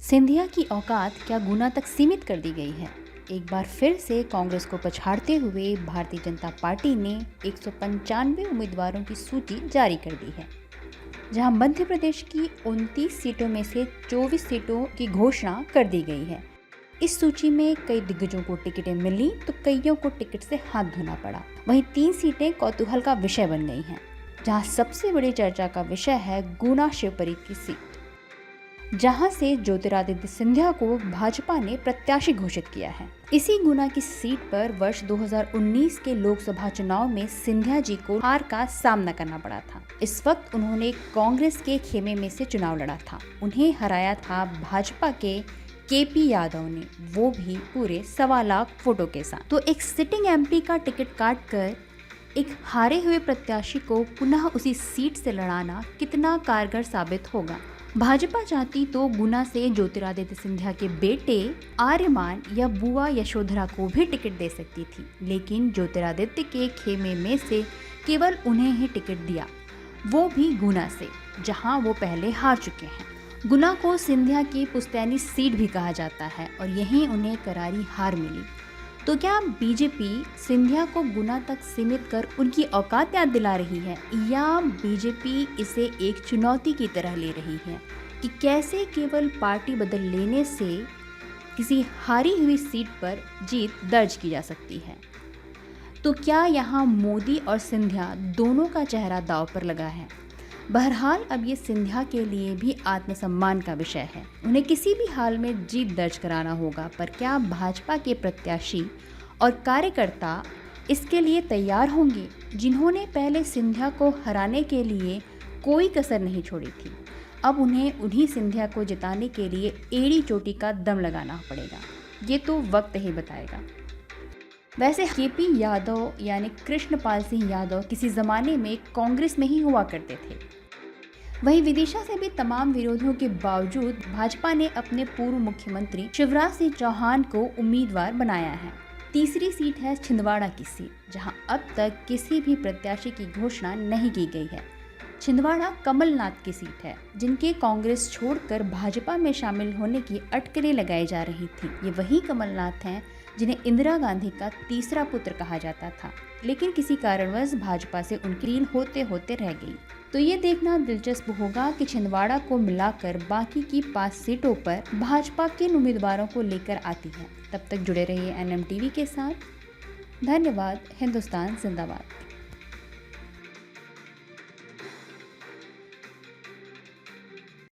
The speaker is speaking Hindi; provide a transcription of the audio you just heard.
सिंधिया की औकात क्या गुना तक सीमित कर दी गई है? एक बार फिर से कांग्रेस को पछाड़ते हुए भारतीय जनता पार्टी ने 195 उम्मीदवारों की सूची जारी कर दी है, जहां मध्य प्रदेश की 29 सीटों में से 24 सीटों की घोषणा कर दी गई है। इस सूची में कई दिग्गजों को टिकटें मिली तो कईयों को टिकट से हाथ धोना पड़ा। वहीं 3 सीटें कौतूहल का विषय बन गई हैं, जहां सबसे बड़ी चर्चा का विषय है गुना शिवपुरी की सीट, जहां से ज्योतिरादित्य सिंधिया को भाजपा ने प्रत्याशी घोषित किया है। इसी गुना की सीट पर वर्ष 2019 के लोकसभा चुनाव में सिंधिया जी को हार का सामना करना पड़ा था। इस वक्त उन्होंने कांग्रेस के खेमे में से चुनाव लड़ा था। उन्हें हराया था भाजपा के केपी यादव ने, वो भी पूरे 1.25 लाख वोटों के साथ। तो एक सिटिंग एमपी का टिकट काटकर एक हारे हुए प्रत्याशी को पुनः उसी सीट से लड़ाना कितना कारगर साबित होगा। भाजपा चाहती तो गुना से ज्योतिरादित्य सिंधिया के बेटे आर्यमान या बुआ यशोधरा को भी टिकट दे सकती थी, लेकिन ज्योतिरादित्य के खेमे में से केवल उन्हें ही टिकट दिया, वो भी गुना से, जहां वो पहले हार चुके हैं। गुना को सिंधिया की पुश्तैनी सीट भी कहा जाता है और यहीं उन्हें करारी हार मिली। तो क्या बीजेपी सिंधिया को गुना तक सीमित कर उनकी औकात याद दिला रही है, या बीजेपी इसे एक चुनौती की तरह ले रही है कि कैसे केवल पार्टी बदल लेने से किसी हारी हुई सीट पर जीत दर्ज की जा सकती है? तो क्या यहाँ मोदी और सिंधिया दोनों का चेहरा दांव पर लगा है? बहरहाल अब ये सिंधिया के लिए भी आत्मसम्मान का विषय है। उन्हें किसी भी हाल में जीत दर्ज कराना होगा, पर क्या भाजपा के प्रत्याशी और कार्यकर्ता इसके लिए तैयार होंगे, जिन्होंने पहले सिंधिया को हराने के लिए कोई कसर नहीं छोड़ी थी? अब उन्हें उन्हीं सिंधिया को जिताने के लिए एड़ी चोटी का दम लगाना पड़ेगा। ये तो वक्त ही बताएगा। वैसे केपी यादव यानी कृष्णपाल सिंह यादव किसी ज़माने में कांग्रेस में ही हुआ करते थे। वहीं विदिशा से भी तमाम विरोधों के बावजूद भाजपा ने अपने पूर्व मुख्यमंत्री शिवराज सिंह चौहान को उम्मीदवार बनाया है। तीसरी सीट है छिंदवाड़ा की सीट, जहां अब तक किसी भी प्रत्याशी की घोषणा नहीं की गई है। छिंदवाड़ा कमलनाथ की सीट है, जिनके कांग्रेस छोड़कर भाजपा में शामिल होने की अटकलें लगाई जा रही थी। ये वही कमलनाथ हैं जिन्हें इंदिरा गांधी का तीसरा पुत्र कहा जाता था, लेकिन किसी कारणवश भाजपा से उनकी रील होते होते रह गई। तो ये देखना दिलचस्प होगा कि छिंदवाड़ा को मिलाकर बाकी की 5 सीटों पर भाजपा किन उम्मीदवारों को लेकर आती है। तब तक जुड़े रहिए NM TV के साथ। धन्यवाद। हिंदुस्तान जिंदाबाद।